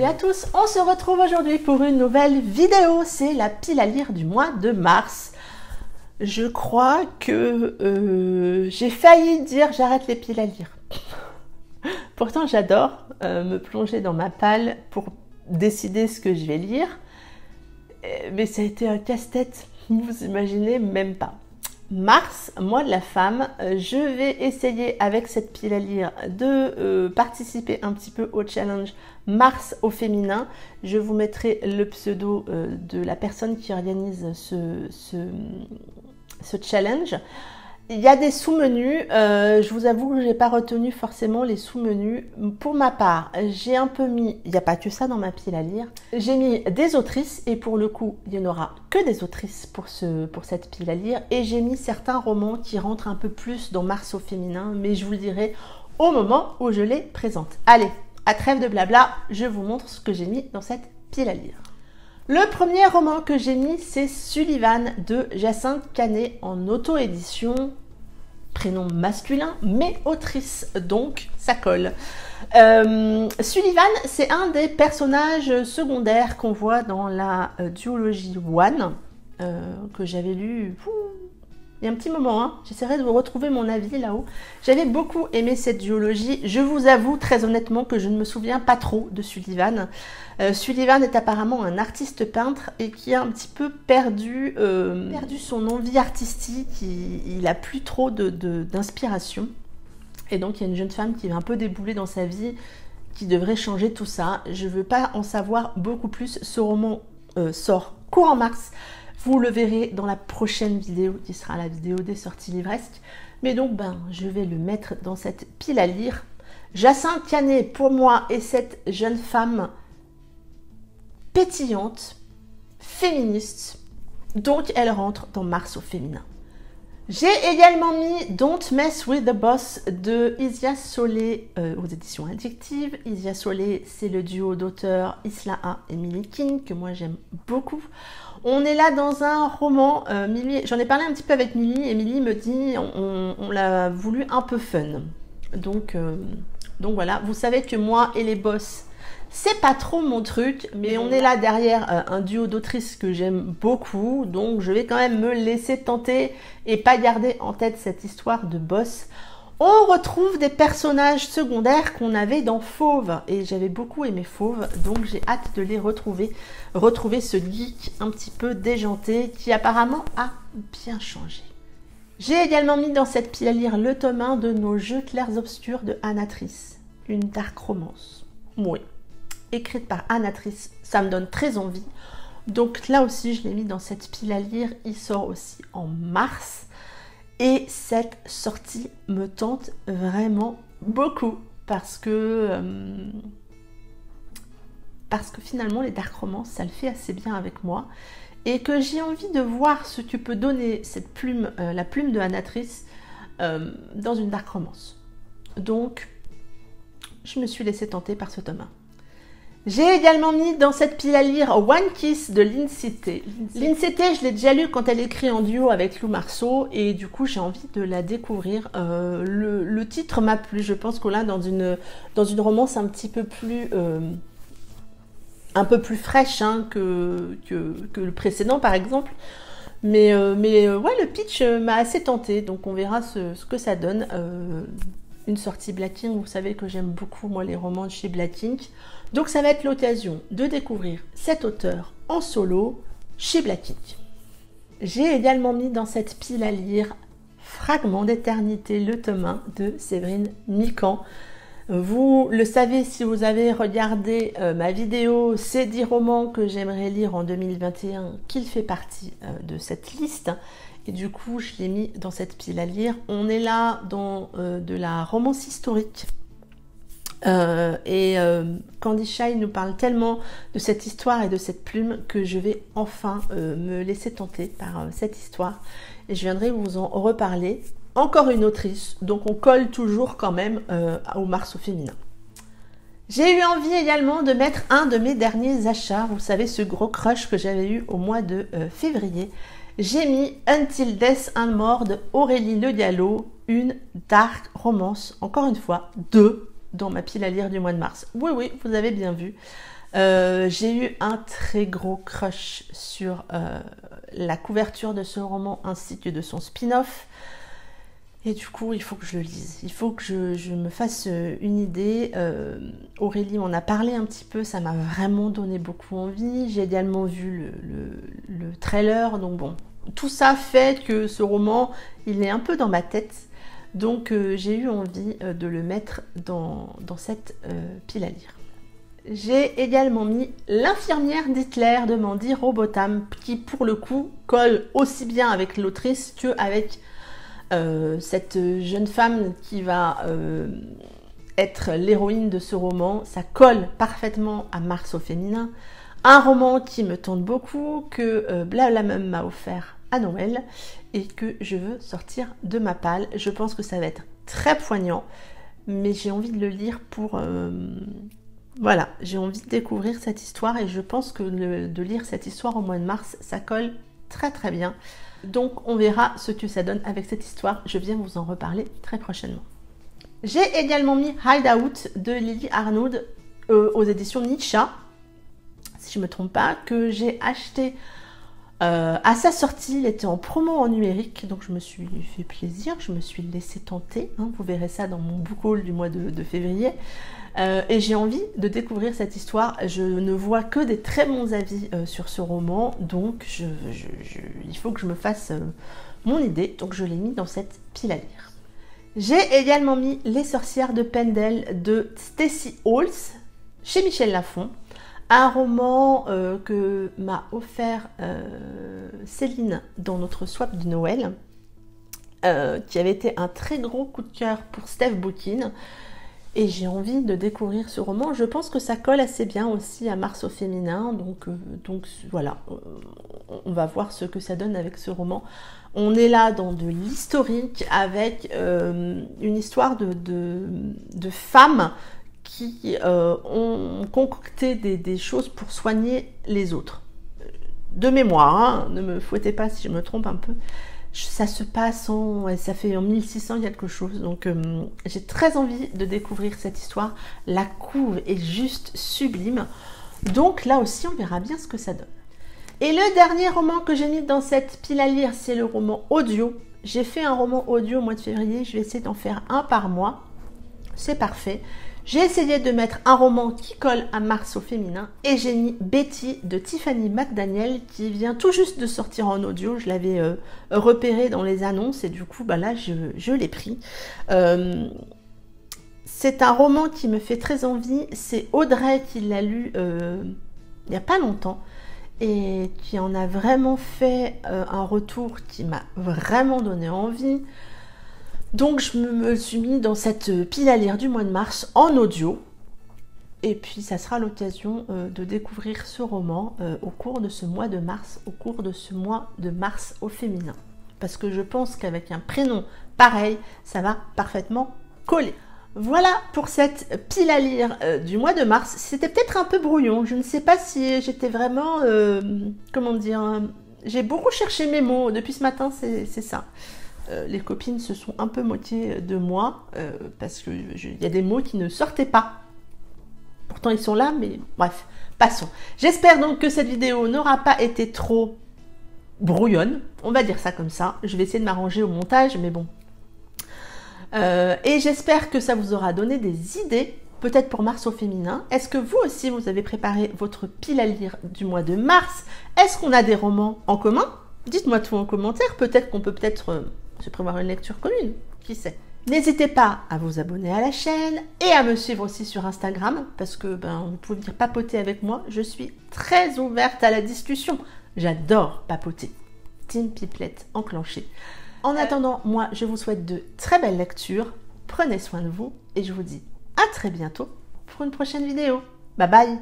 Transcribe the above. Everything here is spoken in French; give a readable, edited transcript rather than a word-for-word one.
et à tous, on se retrouve aujourd'hui pour une nouvelle vidéo, c'est la pile à lire du mois de mars. Je crois que j'ai failli dire j'arrête les piles à lire. Pourtant j'adore me plonger dans ma palle pour décider ce que je vais lire, mais ça a été un casse-tête, vous imaginez même pas. Mars, mois de la femme, je vais essayer avec cette pile à lire de participer un petit peu au challenge Mars au féminin. Je vous mettrai le pseudo de la personne qui organise ce challenge. Il y a des sous-menus, je vous avoue que je n'ai pas retenu forcément les sous-menus. Pour ma part, j'ai un peu mis, il n'y a pas que ça dans ma pile à lire, j'ai mis des autrices et pour le coup, il n'y en aura que des autrices pour cette pile à lire. Et j'ai mis certains romans qui rentrent un peu plus dans Mars au féminin, mais je vous le dirai au moment où je les présente. Allez, à trêve de blabla, je vous montre ce que j'ai mis dans cette pile à lire. Le premier roman que j'ai mis, c'est Sullivan de Jacinthe Canet en auto-édition, prénom masculin, mais autrice, donc ça colle. Sullivan, c'est un des personnages secondaires qu'on voit dans la duologie One, que j'avais lu il y a un petit moment, hein. J'essaierai de vous retrouver mon avis là-haut. J'avais beaucoup aimé cette duologie. Je vous avoue très honnêtement que je ne me souviens pas trop de Sullivan. Sullivan est apparemment un artiste peintre et qui a un petit peu perdu son envie artistique. Il a plus trop d'inspiration. Et donc il y a une jeune femme qui va un peu débouler dans sa vie, qui devrait changer tout ça. Je ne veux pas en savoir beaucoup plus. Ce roman sort courant mars. Vous le verrez dans la prochaine vidéo qui sera la vidéo des sorties livresques. Mais donc, je vais le mettre dans cette pile à lire. Jacinthe Canet, pour moi, est cette jeune femme pétillante, féministe. Donc, elle rentre dans Mars au féminin. J'ai également mis Don't Mess with the Boss de Isia Solé aux éditions Adjectives. Isia Solé, c'est le duo d'auteurs Isla A et Millie King que moi j'aime beaucoup. On est là dans un roman, j'en ai parlé un petit peu avec Millie et Millie me dit on l'a voulu un peu fun. Donc voilà, vous savez que moi et les boss, c'est pas trop mon truc, mais on est là derrière un duo d'autrices que j'aime beaucoup, donc je vais quand même me laisser tenter et pas garder en tête cette histoire de boss. On retrouve des personnages secondaires qu'on avait dans Fauve, et j'avais beaucoup aimé Fauve, donc j'ai hâte de les retrouver. Retrouver ce geek un petit peu déjanté qui apparemment a bien changé. J'ai également mis dans cette pile à lire le tome 1 de Nos Jeux clairs obscurs de Anatrice, une dark romance. Oui. Écrite par Anatrice, ça me donne très envie. Donc là aussi, je l'ai mis dans cette pile à lire. Il sort aussi en mars. Et cette sortie me tente vraiment beaucoup. Parce que finalement, les dark romances, ça le fait assez bien avec moi. Et que j'ai envie de voir ce que peut donner cette plume, la plume de Anatrice, dans une dark romance. Donc, je me suis laissée tenter par ce tome 1. J'ai également mis dans cette pile à lire One Kiss de Lindsay T. Lindsay T, je l'ai déjà lu quand elle écrit en duo avec Lou Marceau et du coup j'ai envie de la découvrir. Le titre m'a plu, je pense qu'on l'a dans une romance un petit peu plus fraîche hein, que le précédent par exemple. Mais ouais, le pitch m'a assez tenté, donc on verra ce que ça donne. Une sortie Black Ink, vous savez que j'aime beaucoup moi les romans de chez Black Ink. Donc ça va être l'occasion de découvrir cet auteur en solo chez Black Ink. J'ai également mis dans cette pile à lire Fragment d'éternité, le tome 1 de Séverine Mican. Vous le savez si vous avez regardé ma vidéo, ces 10 romans que j'aimerais lire en 2021, qu'il fait partie de cette liste. Et du coup, je l'ai mis dans cette pile à lire. On est là dans de la romance historique. Candy Shy nous parle tellement de cette histoire et de cette plume que je vais enfin me laisser tenter par cette histoire. Et je viendrai vous en reparler. Encore une autrice, donc on colle toujours quand même au Mars au féminin. J'ai eu envie également de mettre un de mes derniers achats. Vous savez, ce gros crush que j'avais eu au mois de février. J'ai mis Until Death and More de Aurélie Le Gallo, une dark romance, encore une fois, 2 dans ma pile à lire du mois de mars. Oui, oui, vous avez bien vu. J'ai eu un très gros crush sur la couverture de ce roman ainsi que de son spin-off. Et du coup, il faut que je le lise. Il faut que je me fasse une idée. Aurélie m'en a parlé un petit peu. Ça m'a vraiment donné beaucoup envie. J'ai également vu le trailer. Donc bon, tout ça fait que ce roman, il est un peu dans ma tête. Donc j'ai eu envie de le mettre dans cette pile à lire. J'ai également mis L'infirmière d'Hitler de Mandy Robotham, qui pour le coup colle aussi bien avec l'autrice qu'avec cette jeune femme qui va être l'héroïne de ce roman. Ça colle parfaitement à Mars au féminin. Un roman qui me tente beaucoup, que Blablamun m'a offert à Noël et que je veux sortir de ma palle. Je pense que ça va être très poignant, mais j'ai envie de le lire pour... Voilà, j'ai envie de découvrir cette histoire et je pense que de lire cette histoire au mois de mars, ça colle très très bien. Donc on verra ce que ça donne avec cette histoire. Je viens vous en reparler très prochainement. J'ai également mis Hideout de Lily Arnaud aux éditions Nicha, si je ne me trompe pas, que j'ai acheté à sa sortie. Il était en promo en numérique, donc je me suis fait plaisir, je me suis laissé tenter. Hein, vous verrez ça dans mon book haul du mois de février. Et j'ai envie de découvrir cette histoire. Je ne vois que des très bons avis sur ce roman, donc il faut que je me fasse mon idée. Donc je l'ai mis dans cette pile à lire. J'ai également mis Les sorcières de Pendel de Stacey Holz chez Michel Lafon. Un roman que m'a offert Céline dans notre swap de Noël, qui avait été un très gros coup de cœur pour Steph Bookin. Et j'ai envie de découvrir ce roman. Je pense que ça colle assez bien aussi à Mars au féminin. Donc voilà, on va voir ce que ça donne avec ce roman. On est là dans de l'historique avec une histoire de femmes qui ont concocté des choses pour soigner les autres. De mémoire, hein, ne me fouettez pas si je me trompe un peu. Ça se passe ça fait en 1600 quelque chose, donc j'ai très envie de découvrir cette histoire. La couve est juste sublime, donc là aussi on verra bien ce que ça donne. Et le dernier roman que j'ai mis dans cette pile à lire, c'est le roman audio. J'ai fait un roman audio au mois de février, je vais essayer d'en faire un par mois, c'est parfait. J'ai essayé de mettre un roman qui colle à Mars au féminin et j'ai mis Betty de Tiffany McDaniel qui vient tout juste de sortir en audio. Je l'avais repéré dans les annonces et du coup bah là je l'ai pris. C'est un roman qui me fait très envie. C'est Audrey qui l'a lu il n'y a pas longtemps et qui en a vraiment fait un retour qui m'a vraiment donné envie. Donc je me suis mis dans cette pile à lire du mois de mars en audio. Et puis ça sera l'occasion de découvrir ce roman au cours de ce mois de mars, au cours de ce mois de mars au féminin. Parce que je pense qu'avec un prénom pareil, ça va parfaitement coller. Voilà pour cette pile à lire du mois de mars. C'était peut-être un peu brouillon. Je ne sais pas si j'étais vraiment... comment dire... J'ai beaucoup cherché mes mots. Depuis ce matin, c'est ça. Les copines se sont un peu moquées de moi parce qu'il y a des mots qui ne sortaient pas. Pourtant, ils sont là, mais bref, passons. J'espère donc que cette vidéo n'aura pas été trop brouillonne. On va dire ça comme ça. Je vais essayer de m'arranger au montage, mais bon. Et j'espère que ça vous aura donné des idées, peut-être pour mars au féminin. Est-ce que vous aussi, vous avez préparé votre pile à lire du mois de mars? Est-ce qu'on a des romans en commun? Dites-moi tout en commentaire. Peut-être qu'on peut se prévoir une lecture commune, qui sait. N'hésitez pas à vous abonner à la chaîne et à me suivre aussi sur Instagram parce que vous pouvez venir papoter avec moi. Je suis très ouverte à la discussion. J'adore papoter. Team Pipelette enclenché. En attendant, moi, je vous souhaite de très belles lectures. Prenez soin de vous et je vous dis à très bientôt pour une prochaine vidéo. Bye bye!